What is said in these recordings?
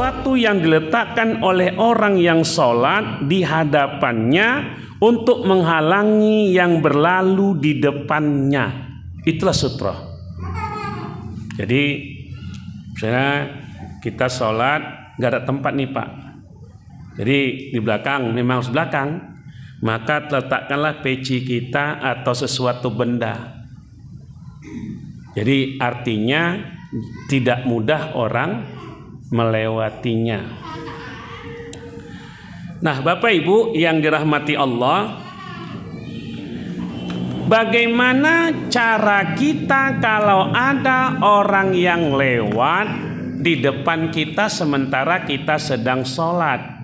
sesuatu yang diletakkan oleh orang yang sholat di hadapannya untuk menghalangi yang berlalu di depannya. Itulah sutra. Jadi misalnya kita sholat nggak ada tempat nih Pak, jadi di belakang, memang harus belakang, maka letakkanlah peci kita atau sesuatu benda. Jadi artinya tidak mudah orang melewatinya. Nah, Bapak Ibu yang dirahmati Allah, bagaimana cara kita kalau ada orang yang lewat di depan kita sementara kita sedang sholat?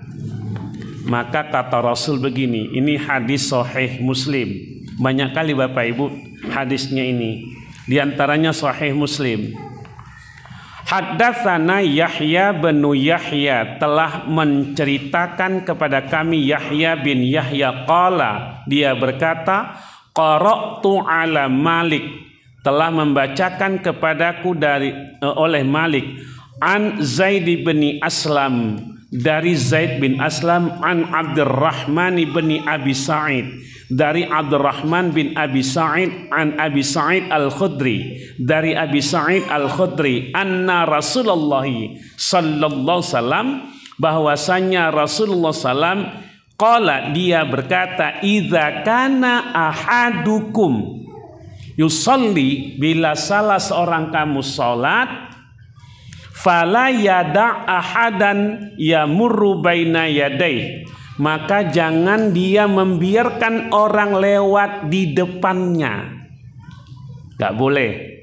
Maka kata Rasul begini, ini hadis sahih Muslim. Banyak kali Bapak Ibu hadisnya ini. Di antaranya sahih Muslim. Haddatsana Yahya bin Yahya, telah menceritakan kepada kami Yahya bin Yahya qala, dia berkata, qara'tu ala Malik, telah membacakan kepadaku oleh Malik, an Zaid bin Aslam, dari Zaid bin Aslam, an Abdurrahman bin Abi Sa'id, dari Abdurrahman bin Abi Sa'id, an Abi Sa'id al-Khudri, dari Abi Sa'id al-Khudri, anna Rasulullah sallallahu sallam, bahwasanya Rasulullah sallam qala, dia berkata, idza kana ahadukum yusalli, bila salah seorang kamu salat, fala yada' ahadan yamurru baina yadayh, maka jangan dia membiarkan orang lewat di depannya. Gak boleh.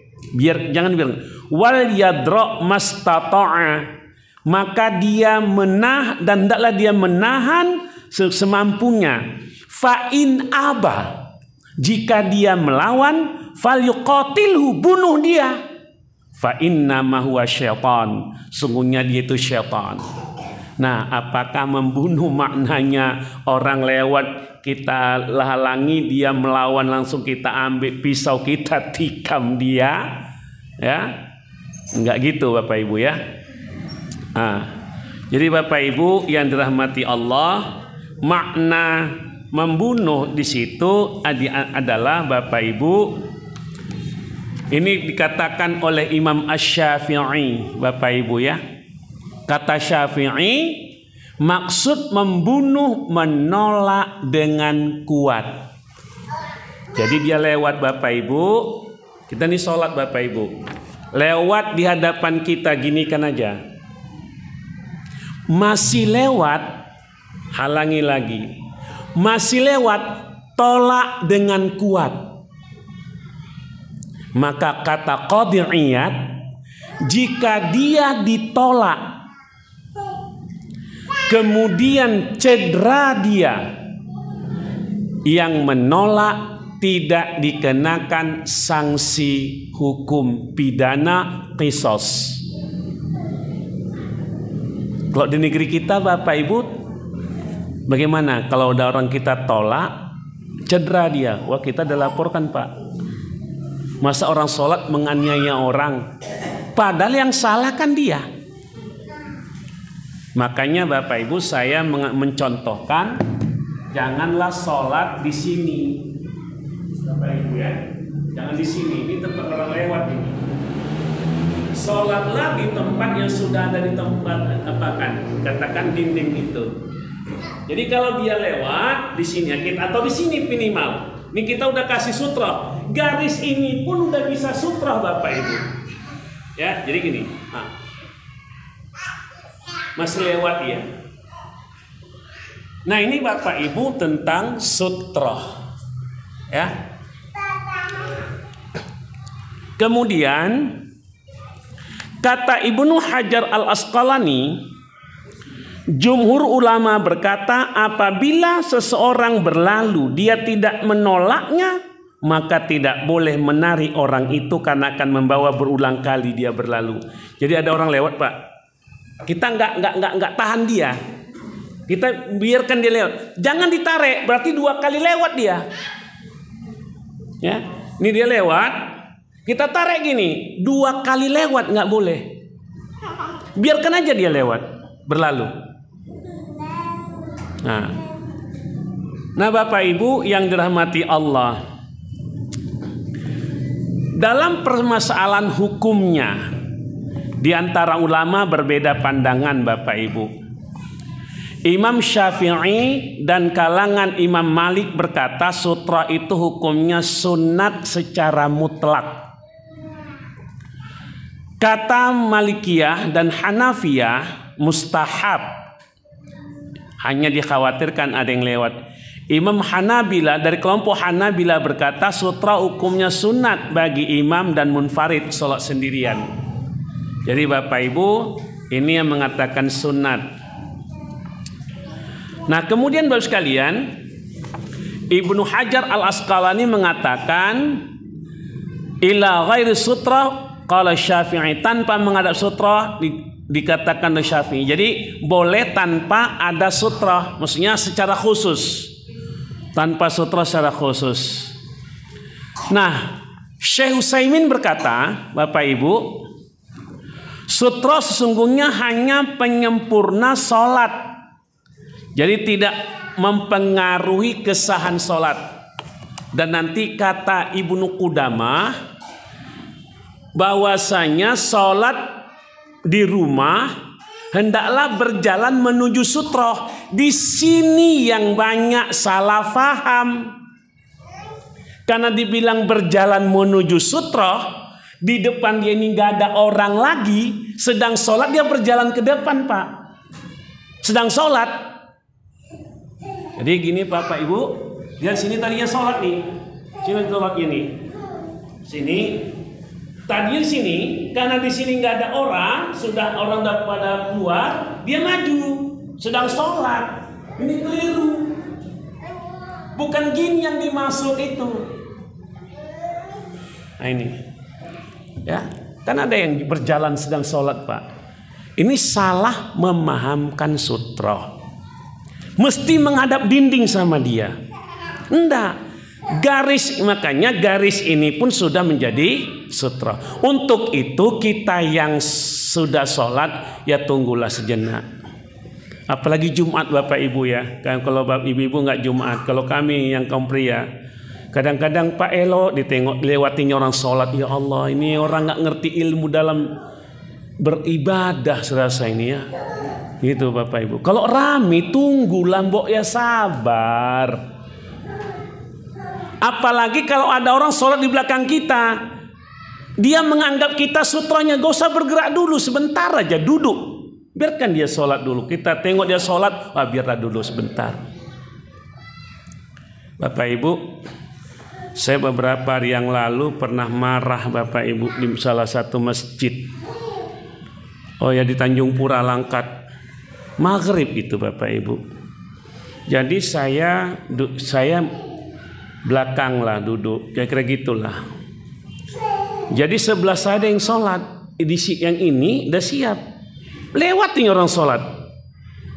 Jangan bilang wal yadra' mastata'a, maka dia dan hendaklah dia menahan semampunya. Fa in aba, jika dia melawan, fal yuqatilhu, bunuh dia. Fa inna ma huwa syaitan, sungguhnya dia itu syaitan. Nah, apakah membunuh maknanya orang lewat kita halangi, dia melawan langsung kita ambil pisau kita tikam dia? Ya, enggak gitu Bapak Ibu ya. Jadi Bapak Ibu yang dirahmati Allah, makna membunuh di situ adalah Bapak Ibu, ini dikatakan oleh Imam Asy-Syafi'i, Bapak Ibu ya. Kata Syafi'i, maksud membunuh menolak dengan kuat. Jadi dia lewat Bapak Ibu, kita nih sholat Bapak Ibu, lewat di hadapan kita, gini kan aja. Masih lewat, halangi lagi. Masih lewat, tolak dengan kuat. Maka kata Qadhi Iyad, jika dia ditolak kemudian cedera dia, yang menolak tidak dikenakan sanksi hukum pidana qisas. Kalau di negeri kita Bapak Ibu, bagaimana kalau ada orang kita tolak, cedera dia, wah kita dilaporkan Pak. Masa orang sholat menganiaya orang, padahal yang salah kan dia. Makanya Bapak Ibu saya mencontohkan, janganlah sholat di sini, Bapak Ibu ya, jangan di sini. Ini tempat orang lewat ini. Sholatlah di tempat yang sudah ada di tempat katakan dinding itu. Jadi kalau dia lewat di sini atau di sini minimal. Ini kita udah kasih sutra, garis ini pun udah bisa sutra Bapak Ibu. Ya, jadi gini. Masih lewat ya. Nah, ini Bapak Ibu tentang sutra. Ya. Kemudian kata Ibnu Hajar Al-Asqalani, jumhur ulama berkata, apabila seseorang berlalu dia tidak menolaknya, maka tidak boleh menarik orang itu karena akan membawa berulang kali dia berlalu. Jadi ada orang lewat Pak, kita nggak tahan dia, kita biarkan dia lewat. Jangan ditarik, berarti 2 kali lewat dia. Ya, ini dia lewat, kita tarik gini, 2 kali lewat nggak boleh. Biarkan aja dia lewat. berlalu. Nah Bapak Ibu yang dirahmati Allah, dalam permasalahan hukumnya di antara ulama berbeda pandangan Bapak Ibu. Imam Syafi'i dan kalangan Imam Malik berkata sutra itu hukumnya sunat secara mutlak. Kata Malikiyah dan Hanafiyah mustahab, hanya dikhawatirkan ada yang lewat. Imam Hanabila dari kelompok Hanabila berkata sutra hukumnya sunat bagi imam dan munfarid sholat sendirian. Jadi Bapak Ibu ini yang mengatakan sunat. Nah kemudian Bapak sekalian, Ibnu Hajar Al-Asqalani mengatakan ila ghairi sutra qala Syafi'i, tanpa menghadap sutra dikatakan oleh Syafi'i. Jadi boleh tanpa ada sutra, maksudnya secara khusus, tanpa sutra secara khusus. Nah Syekh Utsaimin berkata, Bapak Ibu, sutra sesungguhnya hanya penyempurna sholat, jadi tidak mempengaruhi kesahan sholat. Dan nanti kata Ibnu Qudamah bahwasanya sholat di rumah hendaklah berjalan menuju sutra. Di sini yang banyak salah faham, karena dibilang berjalan menuju sutra, di depan dia ini nggak ada orang lagi, sedang sholat dia berjalan ke depan Pak, sedang sholat. Jadi gini Bapak Ibu, lihat sini tadinya sholat nih, sini sholat ini, sini. Tadi di sini, karena di sini nggak ada orang, sudah orang udah pada keluar, dia maju, sedang sholat. Ini keliru. Bukan gini yang dimaksud itu. Nah ini, ya, kan ada yang berjalan sedang sholat Pak. Ini salah memahamkan sutra. Mesti menghadap dinding sama dia. Enggak. Garis, makanya garis ini pun sudah menjadi sutra. Untuk itu kita yang sudah sholat ya tunggulah sejenak. Apalagi Jumat Bapak Ibu ya. Kalau Bapak Ibu nggak Jumat, kalau kami yang kaum pria, kadang-kadang Pak Elo ditengok lewatinya orang sholat, ya Allah ini orang nggak ngerti ilmu dalam beribadah serasa ini ya. Gitu Bapak Ibu. Kalau rame tunggulah mbok ya, sabar. Apalagi kalau ada orang sholat di belakang kita, dia menganggap kita sutranya, gak usah bergerak dulu, sebentar aja duduk, biarkan dia sholat dulu. Kita tengok dia sholat, biarlah dulu sebentar. Bapak Ibu, saya beberapa hari yang lalu pernah marah Bapak Ibu di salah satu masjid. Oh ya, di Tanjung Pura Langkat, maghrib itu Bapak Ibu. Jadi saya belakang lah duduk, kira-kira gitulah. Jadi sebelah saya ada yang sholat, edisi yang ini udah siap, lewat nih orang sholat.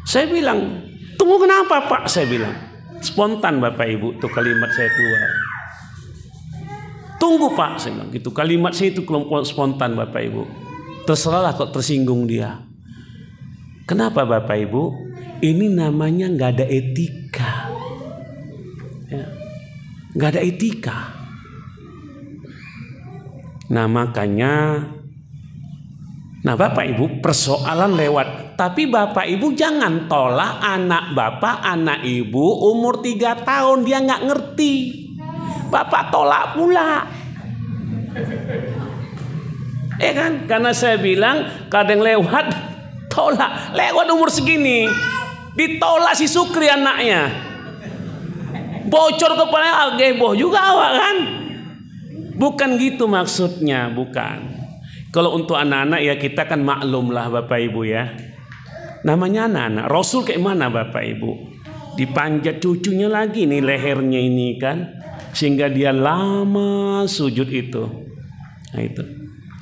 Saya bilang, tunggu kenapa Pak? Saya bilang, spontan Bapak Ibu tuh kalimat saya keluar. Tunggu Pak, saya bilang gitu. Kalimat saya itu kelompok spontan Bapak Ibu. Terserahlah kok tersinggung dia. Kenapa Bapak Ibu? Ini namanya nggak ada etika. Ya. Nggak ada etika. Nah makanya, nah Bapak Ibu persoalan lewat. Tapi Bapak Ibu jangan tolak anak Bapak, anak Ibu umur 3 tahun dia nggak ngerti. Bapak tolak pula. Kan? Karena saya bilang kadang lewat tolak. Lewat umur segini ditolak si Sukri anaknya. Bocor kepala geboh juga awak kan? Bukan gitu maksudnya, bukan. Kalau untuk anak-anak ya kita kan maklum lah Bapak Ibu ya. Namanya anak-anak. Rasul kayak mana Bapak Ibu? Dipanjat cucunya lagi nih lehernya ini kan, sehingga dia lama sujud itu. Nah itu.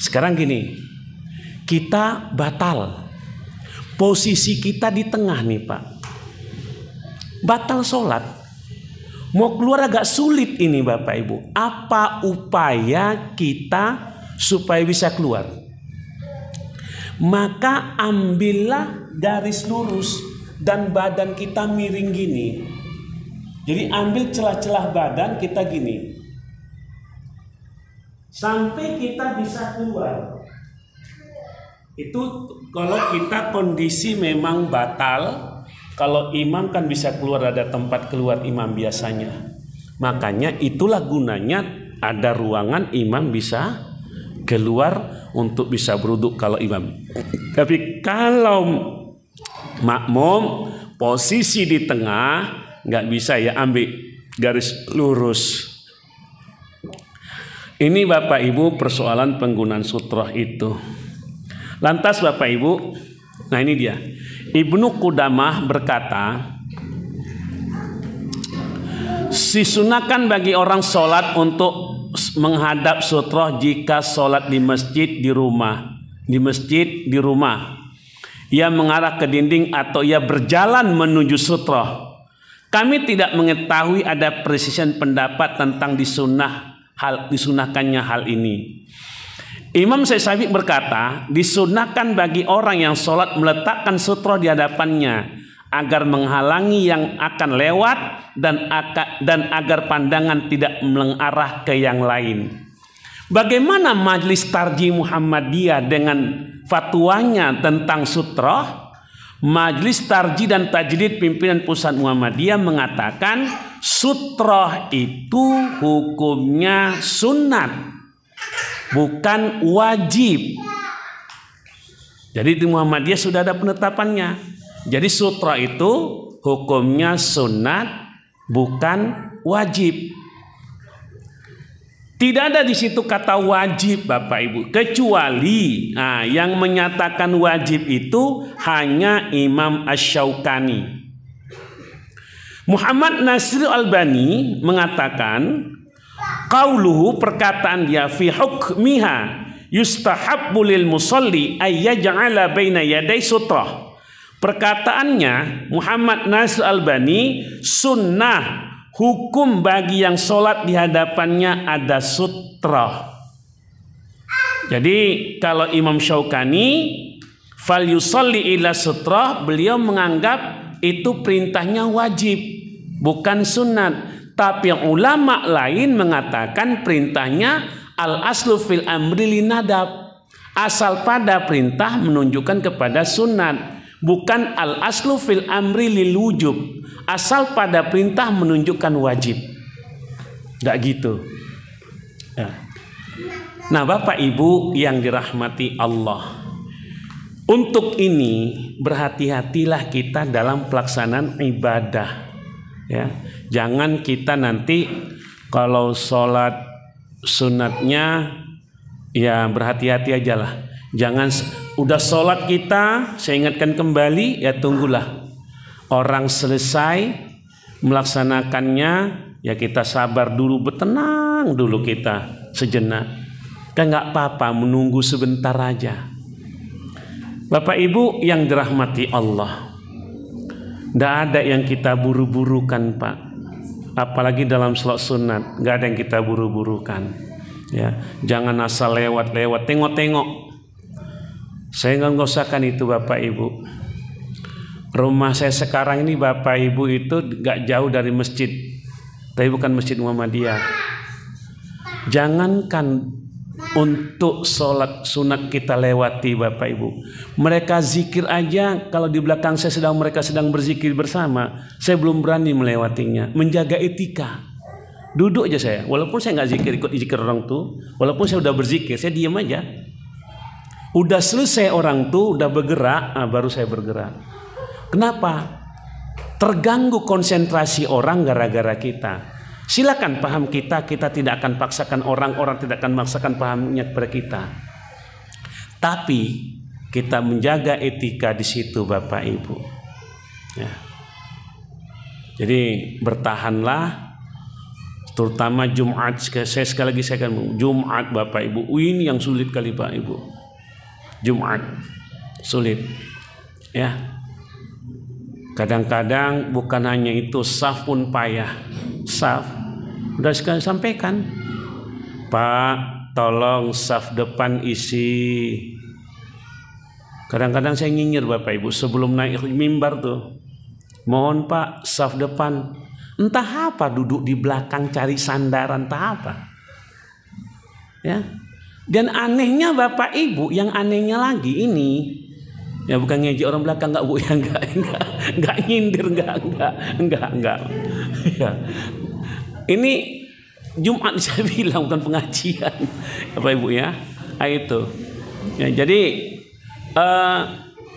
Sekarang gini, kita batal. Posisi kita di tengah nih Pak. Batal sholat. Mau keluar agak sulit ini Bapak Ibu. Apa upaya kita supaya bisa keluar? maka ambillah garis lurus dan badan kita miring gini. Jadi ambil celah-celah badan kita gini, sampai kita bisa keluar. Itu kalau kita kondisi memang batal. Kalau imam kan bisa keluar, ada tempat keluar imam biasanya. Makanya itulah gunanya ada ruangan imam bisa keluar untuk bisa beruduk kalau imam. Tapi kalau makmum posisi di tengah, nggak bisa ya, ambil garis lurus. Ini Bapak Ibu persoalan penggunaan sutroh itu. Lantas Bapak Ibu, nah ini dia. Ibnu Qudamah berkata, disunahkan bagi orang sholat untuk menghadap sutroh jika sholat di masjid di rumah. Di masjid di rumah, ia mengarah ke dinding atau ia berjalan menuju sutroh. Kami tidak mengetahui ada persisian pendapat tentang disunahkannya hal ini. Imam Syafi'i berkata, disunahkan bagi orang yang sholat meletakkan sutroh di hadapannya agar menghalangi yang akan lewat dan agar pandangan tidak mengarah ke yang lain. Bagaimana Majelis Tarjih Muhammadiyah dengan fatwanya tentang sutroh? Majelis Tarjih dan Tajdid pimpinan pusat Muhammadiyah mengatakan sutroh itu hukumnya sunat, bukan wajib. Jadi di Muhammadiyah sudah ada penetapannya. Jadi sutra itu hukumnya sunat, bukan wajib. Tidak ada di situ kata wajib Bapak Ibu, kecuali yang menyatakan wajib itu hanya Imam Asy-Syaukani. Muhammad Nasir Albani mengatakan, qauluhu, perkataan dia, fi hukmiha yustahabbu lil musalli ay yaj'ala baina yaday sutrah. Perkataannya Muhammad Nasir Albani, sunnah hukum bagi yang sholat di hadapannya ada sutrah. Jadi kalau Imam Syaukani fal yusalli ila sutrah, beliau menganggap itu perintahnya wajib, bukan sunat. Tapi yang ulama lain mengatakan perintahnya al aslu fil amri linadab, asal pada perintah menunjukkan kepada sunat. Bukan al aslu fil amri lil wujub, asal pada perintah menunjukkan wajib. Nggak gitu. Nah Bapak Ibu yang dirahmati Allah, untuk ini berhati-hatilah kita dalam pelaksanaan ibadah. Ya, jangan kita nanti kalau sholat sunatnya ya berhati-hati aja lah. Jangan udah sholat kita, saya ingatkan kembali, ya tunggulah orang selesai melaksanakannya, ya kita sabar dulu, bertenang dulu kita sejenak. Kan nggak apa-apa menunggu sebentar aja. Bapak Ibu yang dirahmati Allah, nggak ada yang kita buru-burukan Pak. Apalagi dalam sholat sunat, nggak ada yang kita buru-burukan. Ya, jangan asal lewat-lewat, tengok-tengok. Saya nggak ngosahkan itu Bapak Ibu. Rumah saya sekarang ini Bapak Ibu itu nggak jauh dari masjid, tapi bukan masjid Muhammadiyah. Jangankan untuk sholat sunat kita lewati Bapak Ibu, mereka zikir aja, kalau di belakang saya mereka sedang berzikir bersama, saya belum berani melewatinya. Menjaga etika, duduk aja saya, walaupun saya nggak zikir, ikut zikir orang tuh, walaupun saya udah berzikir, saya diam aja. Udah selesai orang tuh udah bergerak, baru saya bergerak. Kenapa? Terganggu konsentrasi orang gara-gara kita. Silakan paham kita tidak akan paksakan orang tidak akan memaksakan pahamnya kepada kita. Tapi kita menjaga etika di situ Bapak Ibu. Ya. Jadi bertahanlah, terutama Jumat. Saya sekali lagi saya akan Jumat Bapak Ibu. Ini yang sulit kali Pak Ibu. Jumat sulit. Ya. Kadang-kadang bukan hanya itu, saf pun payah. Saf, udah sekali sampaikan, Pak, tolong saf depan isi. Kadang-kadang saya nyinyir Bapak Ibu sebelum naik mimbar tuh. Mohon Pak, saf depan. Entah apa duduk di belakang cari sandaran, entah apa. Ya. Dan anehnya Bapak Ibu, yang anehnya lagi ini, ya bukan ngejek orang belakang enggak Bu, ya enggak nyindir enggak. Ya. Ini Jumat saya bilang bukan pengajian. Bapak Ibu ya. Nah, itu. Ya, jadi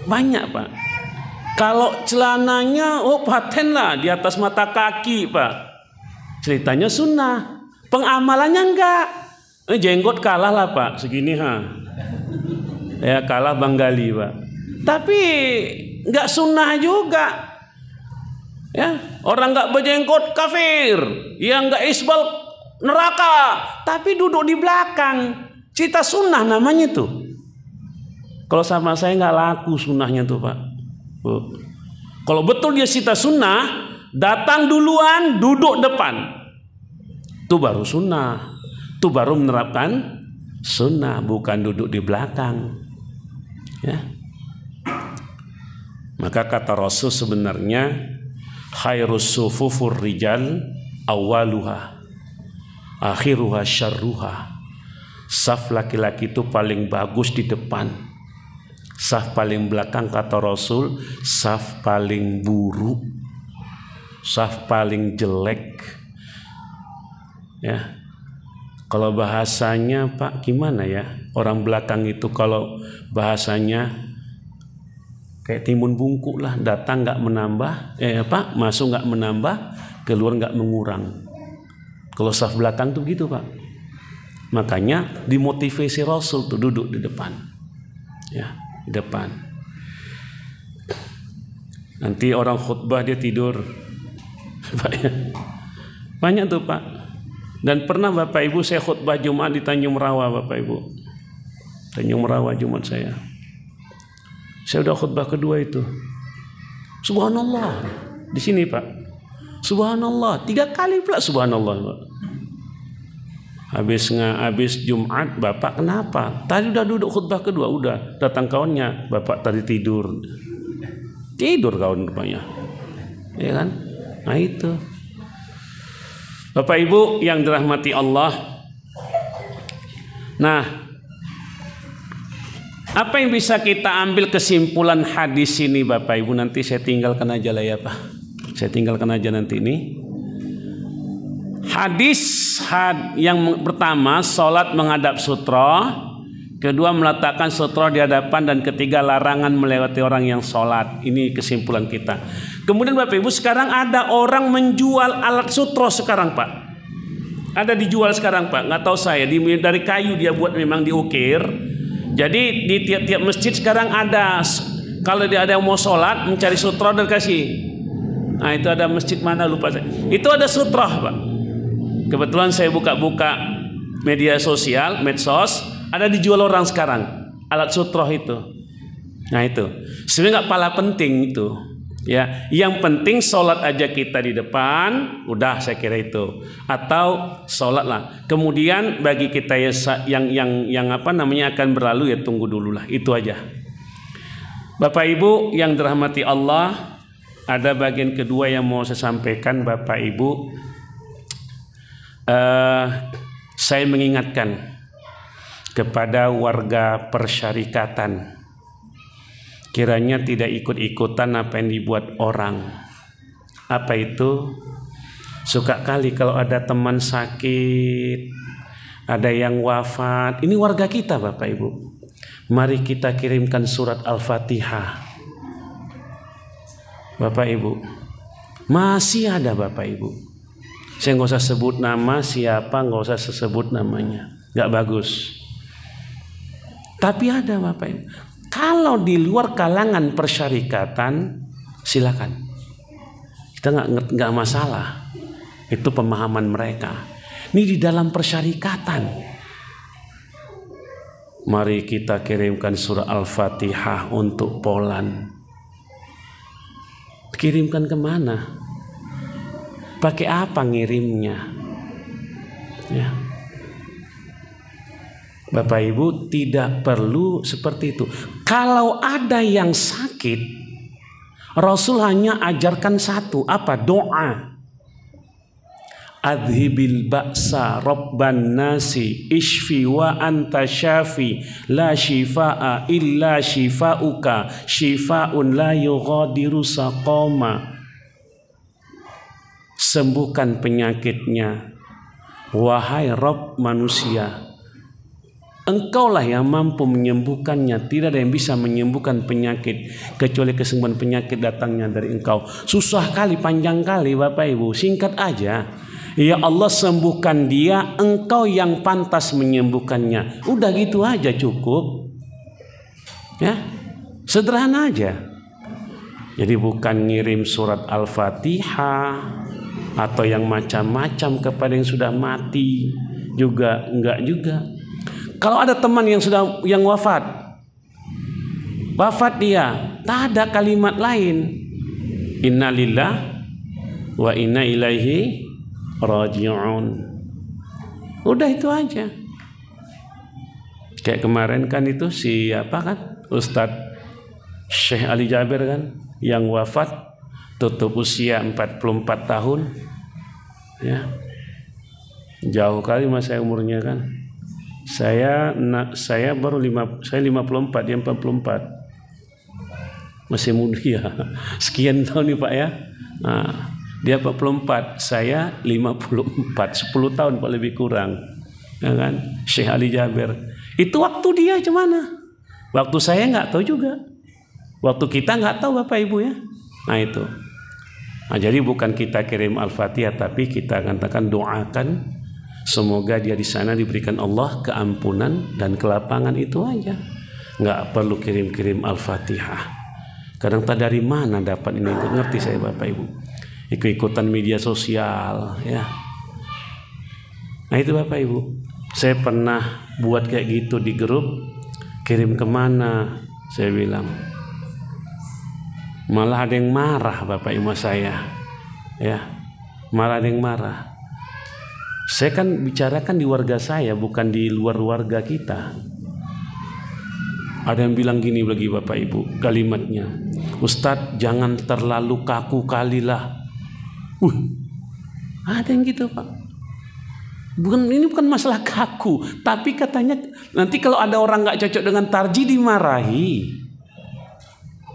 banyak Pak. Kalau celananya paten lah di atas mata kaki Pak. Ceritanya sunnah. Pengamalannya enggak. Jenggot kalah lah Pak. Segini ya kalah Bang Gali Pak. Tapi enggak sunnah juga. Ya, orang enggak berjenggot kafir. Yang enggak isbal neraka. Tapi duduk di belakang. Cerita sunnah namanya tuh. Kalau sama saya nggak laku sunnahnya tuh Pak. Kalau betul dia cita sunnah, datang duluan, duduk depan. Itu baru sunnah. Itu baru menerapkan sunnah, bukan duduk di belakang. Ya. Maka kata Rasul sebenarnya khairus sufufur rijal awaluha akhiruha syarruha. Saf laki-laki itu paling bagus di depan. Saf paling belakang kata Rasul, saf paling buruk, saf paling jelek. Ya. Kalau bahasanya Pak gimana ya? Orang belakang itu kalau bahasanya kayak timun bungkuk lah, datang nggak menambah, Pak masuk nggak menambah, keluar nggak mengurang. Kalau saf belakang tuh gitu Pak. Makanya dimotivasi Rasul tuh duduk di depan. Ya, di depan. Nanti orang khutbah dia tidur. Banyak tuh Pak. Dan pernah Bapak Ibu saya khutbah Jumat di Tanjung Rawa Bapak Ibu. Tanjung Rawa Jumat saya. Saya udah khutbah kedua itu. Subhanallah. Di sini Pak. Subhanallah. 3 kali pula subhanallah Pak. Habis Jumat, Bapak kenapa? Tadi udah duduk khutbah kedua, udah datang kawannya, Bapak tadi tidur kawan rupanya, ya kan? Nah itu, Bapak Ibu yang dirahmati Allah. Nah, apa yang bisa kita ambil kesimpulan hadis ini Bapak Ibu? Nanti saya tinggalkan aja lah ya Pak. Saya tinggalkan aja nanti ini. Hadis yang pertama, sholat menghadap sutra. Kedua, meletakkan sutra di hadapan. Dan ketiga, larangan melewati orang yang sholat. Ini kesimpulan kita. Kemudian Bapak Ibu, sekarang ada orang menjual alat sutra sekarang Pak. Ada dijual sekarang Pak. Nggak tahu saya, dari kayu dia buat, memang diukir. Jadi di tiap-tiap masjid sekarang ada. Kalau dia ada yang mau sholat, mencari sutra dan kasih. Nah itu ada masjid mana lupa saya. Itu ada sutra Pak. Kebetulan saya buka-buka media sosial, medsos, ada dijual orang sekarang alat sutroh itu. Nah itu sebenarnya nggak pala penting itu, ya. Yang penting sholat aja kita di depan, udah saya kira itu. Atau sholatlah. Kemudian bagi kita yang apa namanya akan berlalu ya tunggu dulu lah. Itu aja. Bapak Ibu yang dirahmati Allah, ada bagian kedua yang mau saya sampaikan Bapak Ibu. Saya mengingatkan kepada warga persyarikatan, kiranya tidak ikut-ikutan apa yang dibuat orang. Apa itu? Suka kali kalau ada teman sakit, ada yang wafat. Ini warga kita Bapak Ibu. Mari kita kirimkan surat Al-Fatihah. Bapak Ibu, masih ada Bapak Ibu. Saya nggak usah sebut nama siapa, nggak usah sebut namanya, nggak bagus. Tapi ada Bapak Ibu. Kalau di luar kalangan persyarikatan, silakan. Kita nggak masalah. Itu pemahaman mereka. Ini di dalam persyarikatan. Mari kita kirimkan surah Al-Fatihah untuk Poland. Kirimkan kemana? Pakai apa ngirimnya? Ya. Bapak Ibu, tidak perlu seperti itu. Kalau ada yang sakit, Rasul hanya ajarkan satu, apa? Doa. Adhibil ba'sa rabban nasi ishfi wa anta syafi la shifaa illa shifauka shifaun la yughadiru saqama. Sembuhkan penyakitnya, wahai Rabb manusia. Engkaulah yang mampu menyembuhkannya. Tidak ada yang bisa menyembuhkan penyakit kecuali kesembuhan penyakit datangnya dari Engkau. Susah kali, panjang kali Bapak Ibu. Singkat aja. Ya Allah, sembuhkan dia. Engkau yang pantas menyembuhkannya. Udah gitu aja cukup. Ya, sederhana aja. Jadi bukan ngirim surat Al-Fatihah atau yang macam-macam kepada yang sudah mati. Juga enggak juga. Kalau ada teman yang wafat dia, tak ada kalimat lain. Innalillah wa inna ilaihi raji'un. Udah itu aja. Kayak kemarin kan itu siapa kan? Ustadz Syekh Ali Jabir kan yang wafat tutup usia 44 tahun. Ya. Jauh kali masa umurnya kan. Saya baru 54, dia 44. Masih muda ya. Sekian tahun nih Pak ya. Nah, dia 44, saya 54, 10 tahun Pak lebih kurang. Ya kan? Syekh Ali Jabir. Itu waktu dia gimana? Waktu saya nggak tahu juga. Waktu kita nggak tahu Bapak Ibu ya. Nah itu. Nah, jadi bukan kita kirim Al-Fatihah, tapi kita katakan doakan. Semoga dia di sana diberikan Allah keampunan dan kelapangan, itu aja. Nggak perlu kirim-kirim Al-Fatihah. Kadang tak dari mana dapat ini, ngerti saya Bapak Ibu. Ikut-ikutan media sosial ya. Nah itu Bapak Ibu. Saya pernah buat kayak gitu di grup. Kirim kemana? Saya bilang. Malah ada yang marah Bapak Ibu saya. Ya. Malah ada yang marah. Saya kan bicarakan di warga saya, bukan di luar warga kita. Ada yang bilang gini lagi Bapak Ibu, kalimatnya, Ustadz jangan terlalu kaku kalilah. Ada yang gitu Pak. Ini bukan masalah kaku, tapi katanya nanti kalau ada orang nggak cocok dengan tarji dimarahi.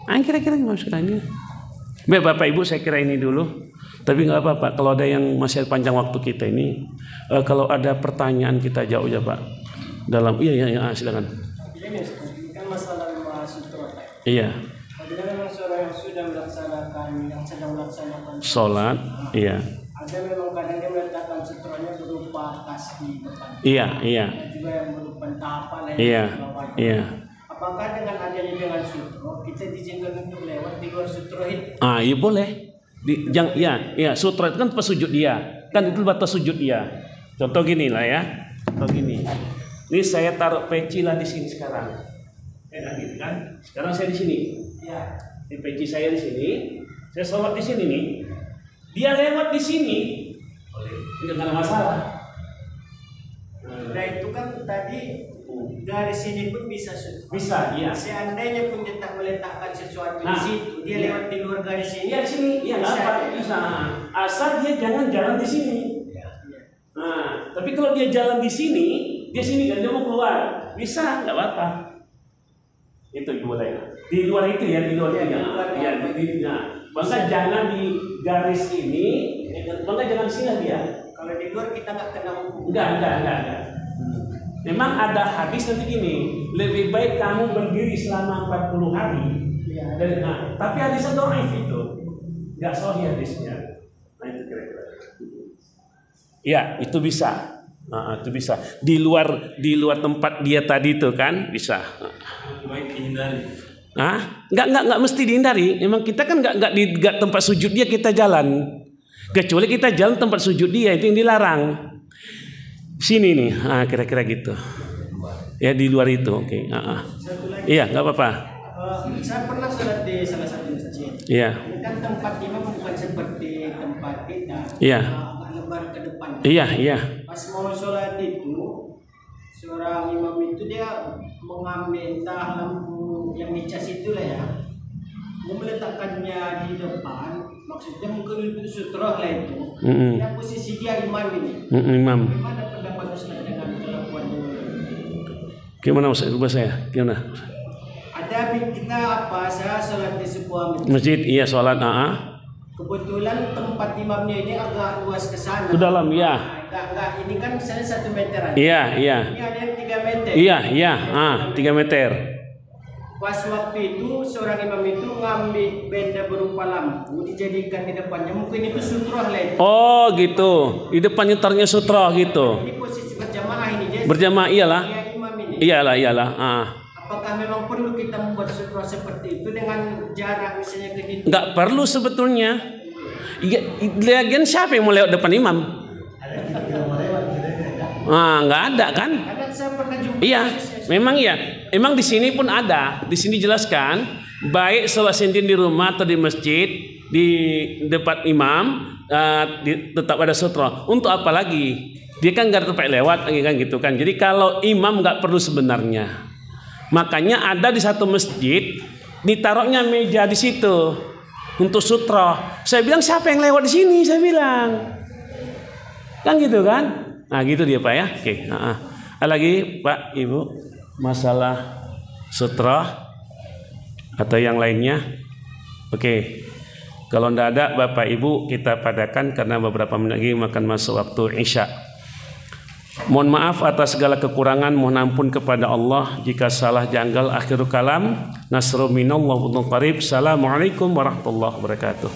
Kira-kira maksudnya. Baik Bapak Ibu, saya kira ini dulu. Tapi nggak apa-apa, kalau ada yang masih panjang waktu kita ini, kalau ada pertanyaan kita jauh ya Pak. Dalam silakan. Ini kan masalah sutra. Iya. Apabila memang seorang yang sudah sedang melaksanakan sholat, iya. Ada memang kadang dia meletakkan sutranya berupa tasbih depan. Iya. Ada juga yang berupa tahapan lain. Iya. Apakah dengan adanya dengan sutra kita diizinkan untuk lewat di luar sutra itu? Iya boleh. Sutra itu kan tempat sujud dia, kan itu batas sujud dia. Contoh gini lah ya, Ini saya taruh peci lah di sini sekarang. Gitu kan? Sekarang saya di sini. Ya. Di peci saya di sini. Saya sholat di sini nih. Dia lewat di sini, boleh. Tidak ada masalah. Nah itu kan tadi dari sini pun bisa sutra. Bisa, iya. Seandainya pun dia tak meletakkan sesuatu di situ, dia lewat di luar garis ini. Iya di sini, bisa. Asal dia jangan jalan di sini. Nah, tapi kalau dia jalan di sini, dia mau keluar, bisa, nggak apa-apa. Itu boleh. Di luar itu ya, di luar itu. Maka jangan di garis ini, maka jangan sini dia. Kalau di luar kita nggak kena hukum. Enggak. Memang ada hadis nanti gini, lebih baik kamu berdiri selama 40 hari. Ya, tapi hadisnya dhaif itu. Enggak sahih hadisnya. Nah itu kira-kira. Ya, itu bisa. Itu bisa. Di luar tempat dia tadi itu kan bisa. Baik dihindari. Enggak mesti dihindari. Memang kita kan enggak di tempat sujud dia kita jalan. Kecuali kita jalan tempat sujud dia, itu yang dilarang. Sini nih, kira-kira gitu. Ya di luar itu, oke. Iya, nggak apa-apa. Saya pernah sholat di salah satu masjid. Iya. Kan tempat imam bukan seperti tempat kita. Iya. Agak lebar ke depan. Iya. Pas mau sholat itu, seorang imam itu dia mengambil entah lampu yang dicas itu lah ya, dia meletakkannya di depan, maksudnya mungkin untuk sutroh lah itu. Ya posisi dia imam ini. Imam. Gimana pendapat Ustaz dengan kelakuan ini? Gimana Ustaz? Saya gimana? Ada kita saya sholat di sebuah Masjid, iya sholat. Kebetulan tempat imamnya ini agak luas ke sana. Ke dalam, ya. Enggak, ini kan misalnya 1 meter aja. Iya. Ini ada yang 3 meter. Iya. 3 meter. Pas waktu itu seorang imam itu ngambil benda berupa lampu dijadikan di depannya, mungkin itu sutroh lah itu. Oh gitu, di depannya nyetarnya sutroh gitu. Ini posisi berjamaah ini dia. Berjamaah iyalah. Imam ini. Iyalah. Apakah memang perlu kita membuat sutroh seperti itu dengan jarak misalnya ke situ? Nggak perlu sebetulnya. Lagian siapa yang mau lewat depan imam? Nggak ada kan? Ada saya pernah jumpa. Iya, memang iya. Emang di sini pun ada. Di sini jelaskan, baik sholat sendiri di rumah atau di masjid, di depan imam, tetap ada sutroh. Untuk apa lagi? Dia kan nggak tempat lewat kan gitu kan. Jadi kalau imam nggak perlu sebenarnya. Makanya ada di satu masjid ditaruhnya meja di situ untuk sutroh. Saya bilang siapa yang lewat di sini? Saya bilang kan gitu kan? Nah gitu dia Pak ya. Oke. Lagi Pak Ibu masalah sutroh atau yang lainnya? Oke. Kalau tidak ada Bapak Ibu kita padakan karena beberapa menit lagi makan masuk waktu Isya. Mohon maaf atas segala kekurangan, mohon ampun kepada Allah jika salah janggal. Akhirul kalam, nasru minallah wa qarib. Assalamualaikum warahmatullahi wabarakatuh.